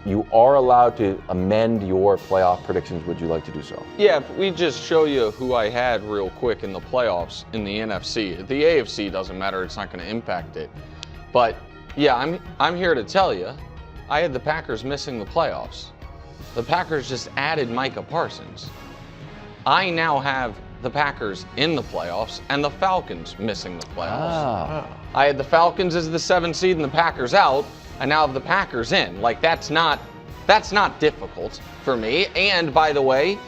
you are allowed to amend your playoff predictions. Would you like to do so? Yeah, if we just show you who I had real quick in the playoffs in the NFC. The AFC doesn't matter, it's not going to impact it. But yeah, I'm here to tell you, I had the Packers missing the playoffs. The Packers just added Micah Parsons. I now have the Packers in the playoffs and the Falcons missing the playoffs. I had the Falcons as the 7th seed and the Packers out. I now have the Packers in. Like, that's not difficult for me. And by the way,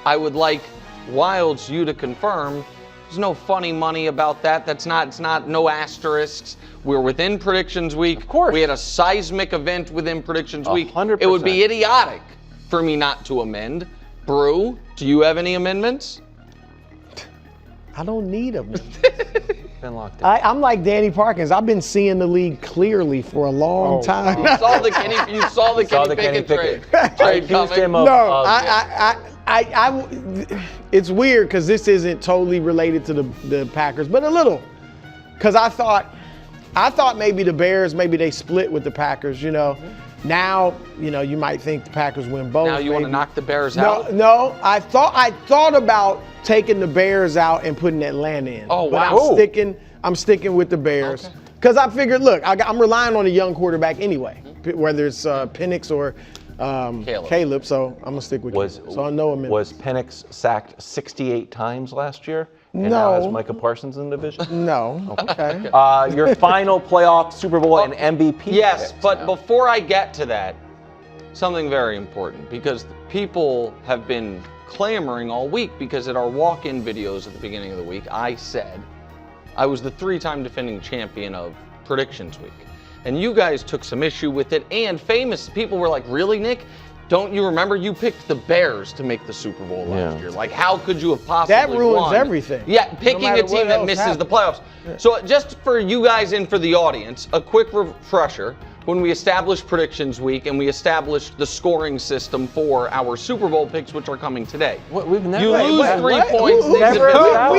I would like Wildes, you to confirm there's no funny money about that. It's not no asterisks. We're within predictions week. Of course. We had a seismic event within predictions week. 100%. It would be idiotic for me not to amend. Brou, do you have any amendments? I don't need them. Been locked in. I'm like Danny Parkins. I've been seeing the league clearly for a long time. You saw the Kenny Pickett trade coming. No, it's weird because this isn't totally related to the Packers, but a little. Because I thought maybe the Bears, maybe they split with the Packers, you know. Now, you know, you might think the Packers win both. Now you want to knock the Bears out? No, I thought about taking the Bears out and putting Atlanta in. Oh, but wow. I'm sticking with the Bears. Because I figured, look, I'm relying on a young quarterback anyway, whether it's Penix or Caleb, so I'm going to stick with Caleb. So I know him. Was Penix sacked 68 times last year? And No. now has Micah Parsons in the division? No. Okay. Your final playoff Super Bowl and MVP. Yes, picks but now. before I get to that, something very important, because people have been clamoring all week because at our walk-in videos at the beginning of the week, I said I was the 3-time defending champion of Predictions Week. And you guys took some issue with it, and famous people were like, really, Nick? Don't you remember you picked the Bears to make the Super Bowl last year? Like, how could you have possibly That ruins won? everything. Yeah, picking a team that misses the playoffs. So just for you guys and for the audience, a quick refresher. When we established Predictions Week and we established the scoring system for our Super Bowl picks, which are coming today. We've never. You lose 3 points. We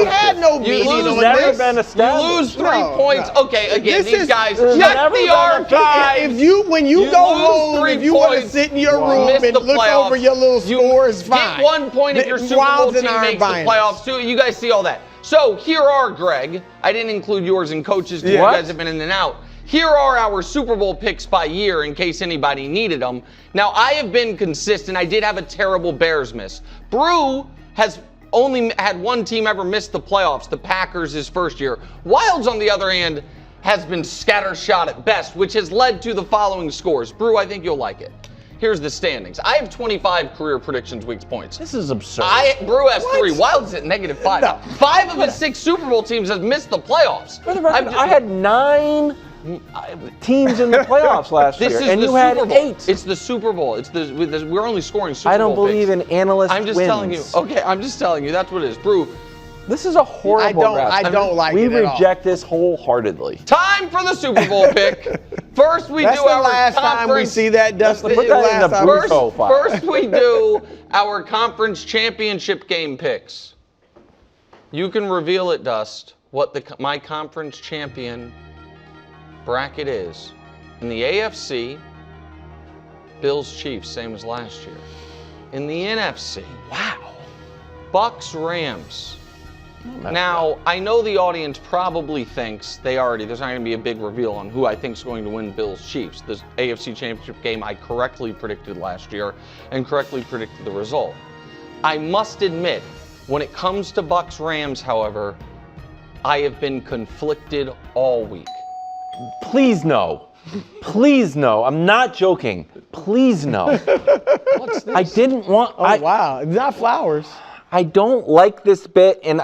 had no meeting on never this. been You established. lose 3 points. No. Okay, again, This these is- guys There's check never the been a archives. When you You go lose home, 3 if you want to points, sit in your miss room and the look playoffs, over your little you scores, fine. Get 1 point if your Super Bowl Wildes and team I are makes the buying playoffs this. too. You guys see all that. So here are, Greg. I didn't include yours and coaches because you guys have been in and out. Here are our Super Bowl picks by year in case anybody needed them. Now, I have been consistent. I did have a terrible Bears miss. Brou has only had one team ever miss the playoffs, the Packers, his first year. Wildes, on the other hand, has been scattershot at best, which has led to the following scores. Brou, I think you'll like it. Here's the standings. I have 25 career Predictions Week points. This is absurd. Brou has 3. Wildes at -5. No. 5 of his 6 Super Bowl teams have missed the playoffs. For the record, I had 9 teams in the playoffs last year, and you had Super Bowl. 8. It's the Super Bowl. We're only scoring Super Bowl I don't believe picks. in analyst I'm just wins. telling you. Okay, I'm just telling you. That's what it is. Brou, This is a horrible draft. I don't like we it at all. reject this wholeheartedly. time for the Super Bowl pick. First, we That's do the our last time we conference. see that, Dustin. Put that in the Last time. Brou profile. First, we do our conference championship game picks. You can reveal it, Dust, what my conference champion bracket is. In the AFC, Bills Chiefs, same as last year. In the NFC, Bucks Rams. Now, I know the audience probably thinks there's not going to be a big reveal on who I think is going to win Bills Chiefs. This AFC Championship game I correctly predicted last year and correctly predicted the result. I must admit, when it comes to Bucks Rams, however, I have been conflicted all week. Please no. Please no. I'm not joking. Please no. What's this? I didn't want. Oh, wow. It's not flowers. I don't like this bit, and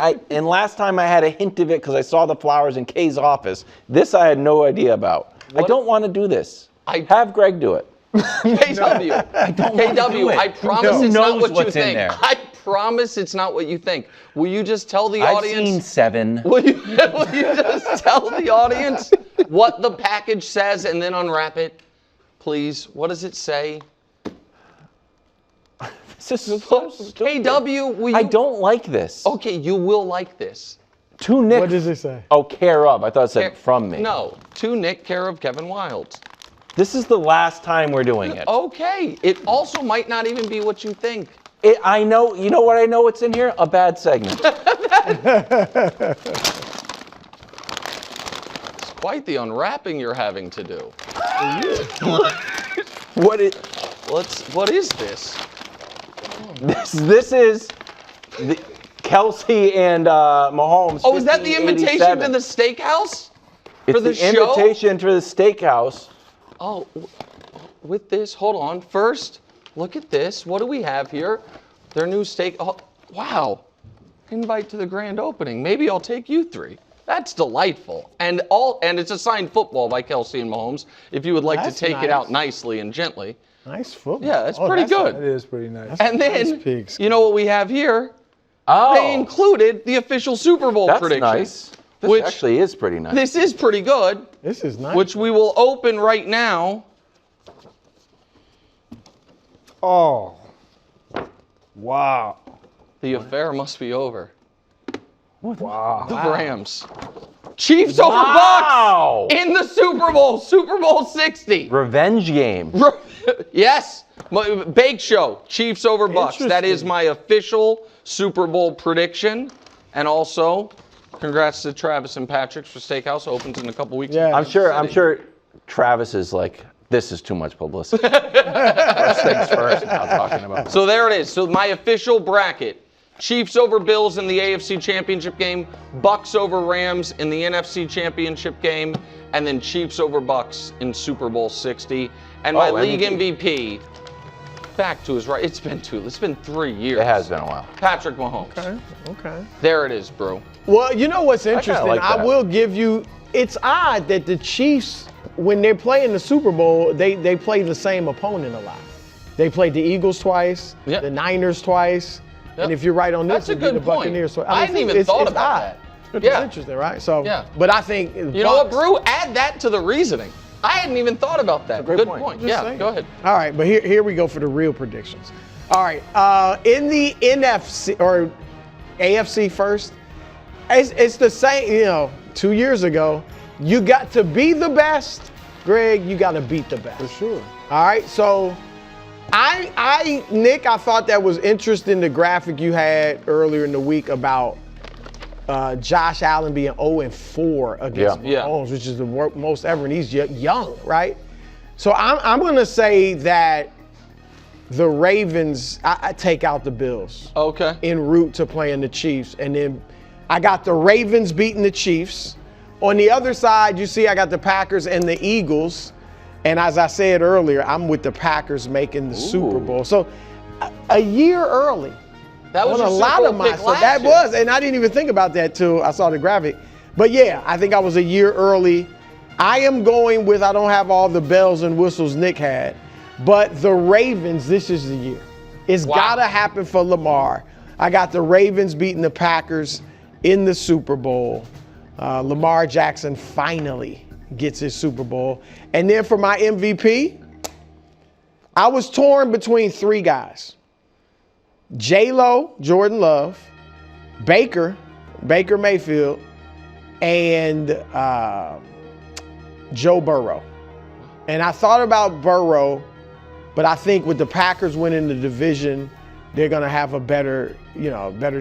last time I had a hint of it because I saw the flowers in Kay's office. This I had no idea about. I don't want to do this. Have Greg do it. KW. I don't want to do it. I promise Who it's not knows what you what's in think. there? I promise it's not what you think. Will you just tell the I've audience? seen 7. Will you just tell the audience what the package says and then unwrap it, please? What does it say? This is so stupid. KW, will you? I don't like this. Okay, you will like this. To Nick. What does it say? Oh, care of. I thought it said from me. No, to Nick, care of Kevin Wildes. This is the last time we're doing it. Okay. It also might not even be what you think. I know. You know what I know what's in here? A bad segment. It's quite the unwrapping you're having to do. What is this? This is the Kelsey and Mahomes. Oh, is that the invitation to the steakhouse? It's For the show? invitation to the steakhouse. Oh, with this, hold on. First, look at this. What do we have here? Their new steak. Oh, wow. Invite to the grand opening. Maybe I'll take you 3. That's delightful. And it's a signed football by Kelsey and Mahomes. If you would like to take it out nicely and gently. Nice football. Yeah, it's pretty good. It is pretty nice. And then, you know what we have here? Oh, They included the official Super Bowl that's prediction. nice. This which actually is pretty nice. This is pretty good. This is nice. Which we will open right now. Oh. Wow. The affair must be over. Wow. The Rams. Chiefs over Wow. Bucks in the Super Bowl. Super Bowl 60. Revenge game. Yes. Bake show. Chiefs over Bucks. That is my official Super Bowl prediction. And also, congrats to Travis and Patrick for Steakhouse. Opens in a couple weeks. Yeah. I'm sure Travis is like, this is too much publicity. First things first, now talking about. So there it is. So my official bracket. Chiefs over Bills in the AFC Championship game, Bucks over Rams in the NFC Championship game, and then Chiefs over Bucks in Super Bowl 60. And my league MVP, back to his right. It's been 3 years. It has been a while. Patrick Mahomes. Okay. There it is, Brou. Well, you know what's interesting? like I that. will give you. It's odd that the Chiefs, when they're playing the Super Bowl, they play the same opponent a lot. They played the Eagles twice, Yep. the Niners twice, and if you're right on this, That's a it'd be the good point. Buccaneers twice. I hadn't even thought about that. It's Yeah. interesting, right? So, Yeah. but I think You know what, Brou? Add that to the reasoning. I hadn't even thought about that. great Good point. point. Just Yeah, saying. go ahead. All right, but here we go for the real predictions. All right, in the NFC or AFC first, it's the same. You know, 2 years ago, you got to be the best, Greg. You got to beat the best. For sure. All right, so Nick, I thought that was interesting. The graphic you had earlier in the week about Josh Allen being 0-4 against Yeah. Mahomes, which is the most ever, and he's young, right? So I'm going to say that the Ravens, I take out the Bills Okay. en route to playing the Chiefs, and then I got the Ravens beating the Chiefs. On the other side, you see I got the Packers and the Eagles, and as I said earlier, I'm with the Packers making the Super Bowl. So a year early. That was On your a lot Super of Bowl my pick stuff. last That year. was, and I didn't even think about that till I saw the graphic. But yeah, I think I was a year early. I am going with, I don't have all the bells and whistles Nick had, but the Ravens, this is the year. It's gotta happen for Lamar. I got the Ravens beating the Packers in the Super Bowl. Lamar Jackson finally gets his Super Bowl. And then for my MVP, I was torn between 3 guys. J-Lo, Jordan Love, Baker Mayfield, and Joe Burrow. And I thought about Burrow, but I think with the Packers winning the division, they're going to have a better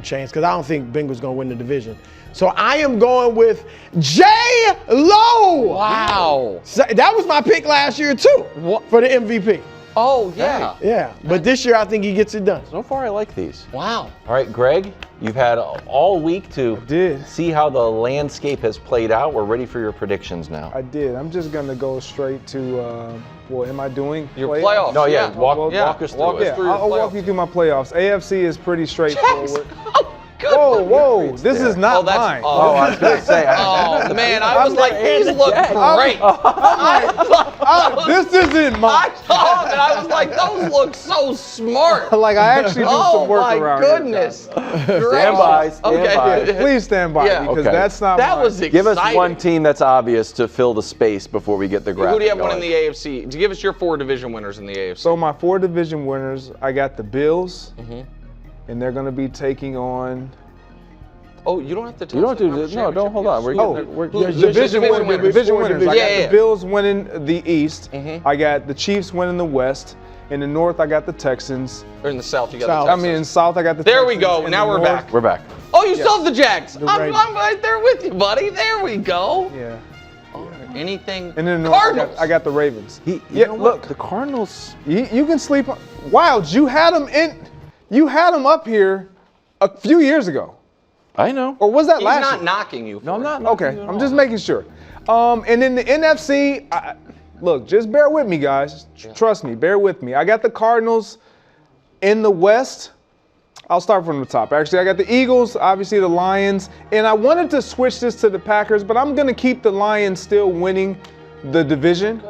chance, because I don't think Bengals going to win the division. So I am going with J-Lo. Wow. So that was my pick last year too for the MVP. Oh, yeah. Yeah, but this year I think he gets it done. So far, I like these. Wow. All right, Greg, you've had all week to did. see how the landscape has played out. We're ready for your predictions now. I did. I'm just going to go straight to, am I doing Your playoffs. No, yeah, walk us through it. Yeah, through your I'll walk playoffs. you through my playoffs. AFC is pretty straightforward. Oh, good. Whoa, this is not mine. Oh, I was going to say. Oh, man, I was like, these look great. This isn't I mine. saw them and I was like, those look so smart. Like, I actually do some work my around goodness. Stand by, stand by. here. Please stand by, Yeah. because Okay. that's not That mine. was exciting. Give us one team that's obvious to fill the space before we get the graphic Who do you have going. one in the AFC? To give us your 4 division winners in the AFC. So my 4 division winners, I got the Bills, and they're going to be taking on Oh, you don't have to tell You don't us the have to. conference No, don't hold on. championship. We're Division winners. Division winners. I got Yeah. the Bills winning the East. Mhm. I got the Chiefs winning the West. In the North, I got the Texans. Or in the South, you got South. the I mean, in South, I got the There we Texans. go. In Now the we're North- back. We're back. Oh, you still have the Jags. I'm Ravens. right there with you, buddy. There we go. Yeah. Anything? And in the North, Cardinals. I got the Ravens. You Yeah, know what? look. The Cardinals. You can sleep. Wildes, you had them in. You had them up here a few years ago, I know. or was that He's last not year? knocking you. No, I'm not. Okay, I'm just making sure. And in the NFC, look, just bear with me, guys. Trust me, bear with me. I got the Cardinals in the West. I'll start from the top. Actually, I got the Eagles, obviously the Lions, and I wanted to switch this to the Packers, but I'm gonna keep the Lions still winning the division.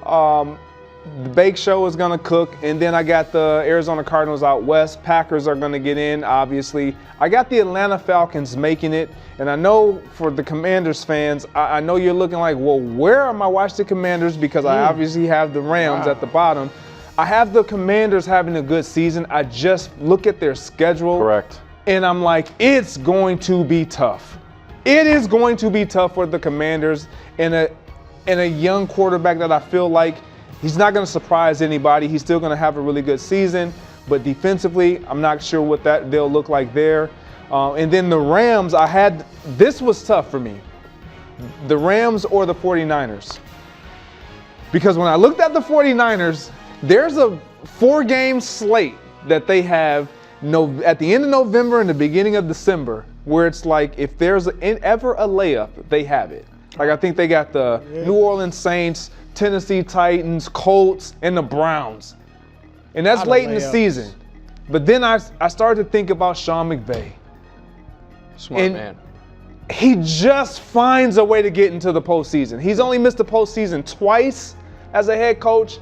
The Bake Show is gonna cook, and then I got the Arizona Cardinals out west. Packers are gonna get in, obviously. I got the Atlanta Falcons making it, and I know for the Commanders fans, I know you're looking like, well, where am I watching the Commanders? Because I obviously have the Rams at the bottom. I have the Commanders having a good season. I just look at their schedule. Correct. And I'm like, it's going to be tough. It is going to be tough for the Commanders and a young quarterback that I feel like he's not going to surprise anybody. He's still going to have a really good season. But defensively, I'm not sure what they'll look like there. And then the Rams, this was tough for me. The Rams or the 49ers. Because when I looked at the 49ers, there's a 4-game slate that they have at the end of November and the beginning of December, where it's like if there's ever a layup, they have it. Like I think they got the New Orleans Saints, Tennessee Titans, Colts, and the Browns. And that's Lot of late in the layups. season. But then I started to think about Sean McVay. Smart And- man. He just finds a way to get into the postseason. He's only missed the postseason twice as a head coach,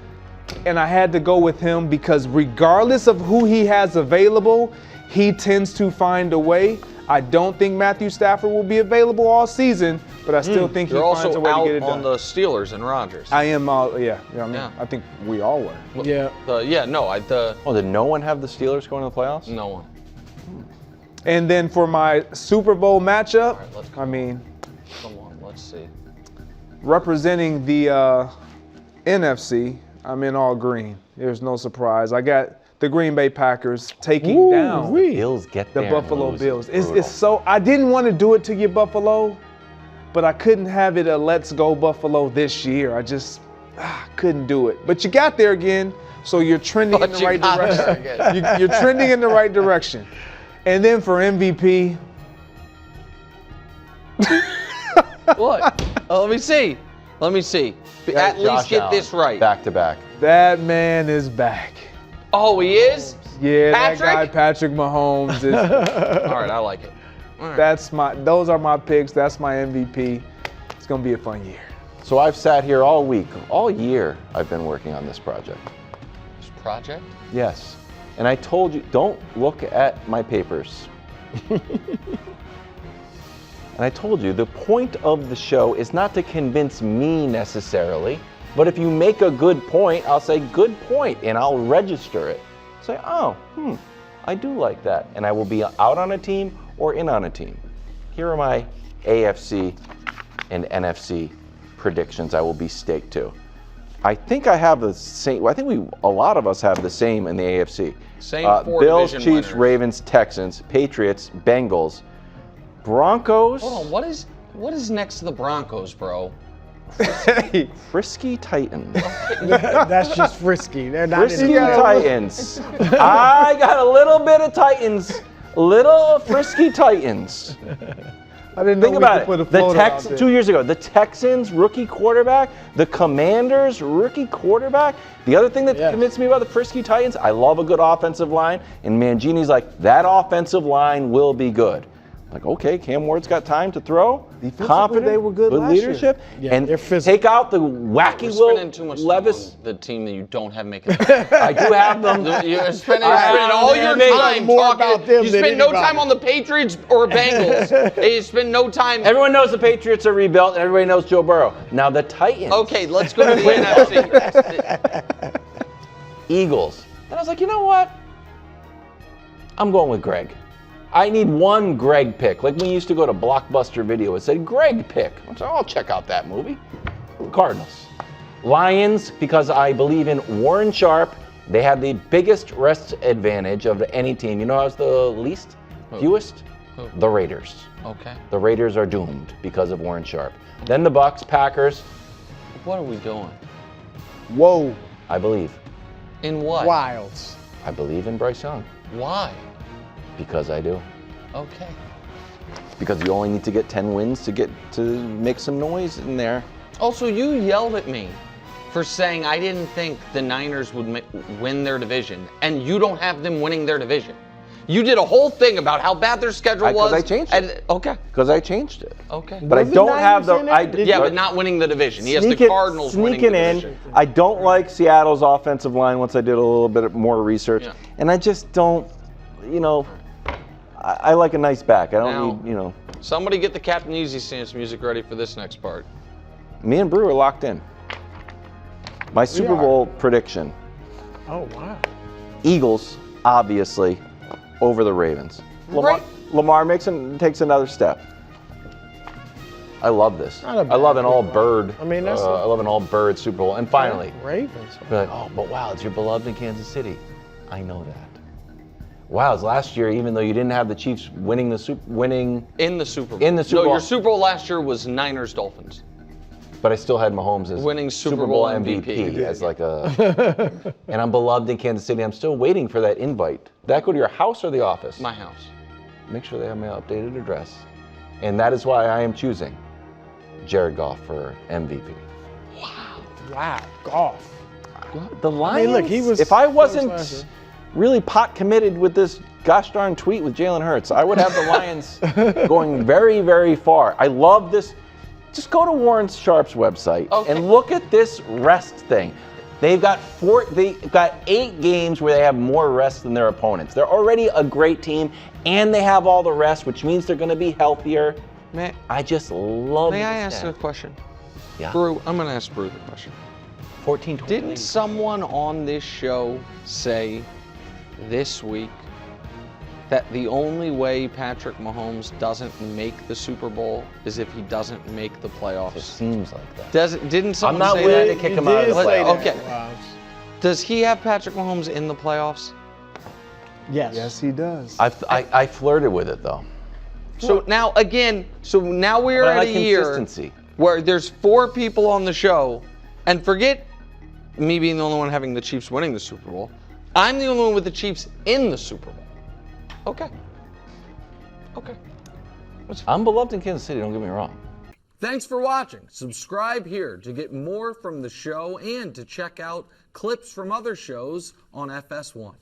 and I had to go with him because regardless of who he has available, he tends to find a way. I don't think Matthew Stafford will be available all season, but I still think he You're finds a also way to out get it on done. the Steelers and Rodgers. I am, yeah. Yeah. I think we all were. Yeah. Oh, did no one have the Steelers going to the playoffs? No one. And then for my Super Bowl matchup, right, let's go. I mean, Come on, let's see. representing the NFC, I'm in all green. There's no surprise. I got the Green Bay Packers taking down Bills get the there Buffalo and lose. Bills. Brutal. It's so, I didn't want to do it to you, Buffalo, but I couldn't have it a let's go Buffalo this year. I just couldn't do it. But you got there again, so you're trending in But the you right got there direction. You're trending in the right direction. And then for MVP, What? Let me see. Let me see. At least Josh get Allen, this right. Back to back. that man is back. Oh, he is? Yeah, Patrick? that guy Patrick Mahomes is. All right, I like it. All right. Those are my picks. That's my MVP. It's gonna be a fun year. So I've sat here all week, all year. I've been working on this project. This project? Yes. And I told you, don't look at my papers. And I told you, the point of the show is not to convince me necessarily, but if you make a good point, I'll say, good point, and I'll register it. Say, oh, I do like that. And I will be out on a team or in on a team. Here are my AFC and NFC predictions I will be staked to. I think I have the same. I think a lot of us have the same in the AFC. Same four Bills, division Chiefs, winners. Ravens, Texans, Patriots, Bengals, Broncos. Hold on, what is next to the Broncos, bro? Frisky Titans. That's just frisky. They're not Frisky in the Titans. I got a little bit of Titans. Little frisky Titans. I didn't know Think we about could put a it. The floater out Texans there. 2 years ago, the Texans rookie quarterback, the Commanders rookie quarterback. The other thing that convinced me about the frisky Titans, I love a good offensive line, and Mangini's like, that offensive line will be good. Like, okay, Cam Ward's got time to throw. Defensively, Confident, they were good last year. leadership, Yeah, and they're physical. take out the wacky You're Will spending too much time Levis. on the team that you don't have making. I do have them. You're spending I all your know time more talking. about them You than spend no anybody. time on the Patriots or Bengals. You spend no time. Everyone knows the Patriots are rebuilt, and everybody knows Joe Burrow. Now the Titans. Okay, let's go to the NFC. Eagles. And I was like, you know what? I'm going with Greg. I need one Greg pick. Like when we used to go to Blockbuster Video, it said Greg pick. I said, I'll check out that movie. Cardinals. Lions, because I believe in Warren Sharp. They have the biggest rest advantage of any team. You know who's the least? Fewest? The Raiders. Okay. The Raiders are doomed because of Warren Sharp. Then the Bucks, Packers. What are we doing? Whoa. I believe. In what? Wildes. I believe in Bryce Young. Why? Because I do. Okay. Because you only need to get 10 wins to make some noise in there. Also, you yelled at me for saying I didn't think the Niners would win their division, and you don't have them winning their division. You did a whole thing about how bad their schedule was. Because I changed it. Okay. Because I changed it. Okay. But I Was the don't have the. Niners in it? Yeah, but not winning the division. He has the Cardinals winning the division. I don't like Seattle's offensive line once I did a little bit more research. Yeah. And I just don't, I like a nice back. I don't need. Somebody get the Captain Easy Stance music ready for this next part. Me and Brou are locked in. My Super Bowl prediction. Oh, wow. Eagles, obviously, over the Ravens. Lamar takes another step. I love this. Not a bad I love an pick, all-bird. I mean, that's I love an all-bird Super Bowl. And finally, Ravens. be like, oh, but wow, it's your beloved in Kansas City. I know that. Wow, last year, even though you didn't have the Chiefs winning in the Super Bowl. In the Super No, Bowl. your Super Bowl last year was Niners Dolphins. But I still had Mahomes as Winning Super Bowl MVP. as like a. And I'm beloved in Kansas City. I'm still waiting for that invite. Did that go to your house or the office? My house. Make sure they have my updated address. And that is why I am choosing Jared Goff for MVP. Wow, Goff. The Lions. look, he was if I close last wasn't year. really pot committed with this gosh darn tweet with Jalen Hurts, I would have the Lions going very, very far. I love this. Just go to Warren Sharp's website and look at this rest thing. They've got 8 games where they have more rest than their opponents. They're already a great team, and they have all the rest, which means they're going to be healthier. I just love. May I ask a question? Yeah. Brou, I'm going to ask Brou the question. 14-20. Didn't someone on this show say this week that the only way Patrick Mahomes doesn't make the Super Bowl is if he doesn't make the playoffs? It seems like that. Didn't someone I'm not say willing that? to kick him out of the playoffs. Okay. Does he have Patrick Mahomes in the playoffs? Yes. Yes, he does. I flirted with it though. So now we're But I at like a year consistency. where there's 4 people on the show, and forget me being the only one having the Chiefs winning the Super Bowl. I'm the only one with the Chiefs in the Super Bowl. Okay. I'm beloved in Kansas City, don't get me wrong. Thanks for watching. Subscribe here to get more from the show and to check out clips from other shows on FS1.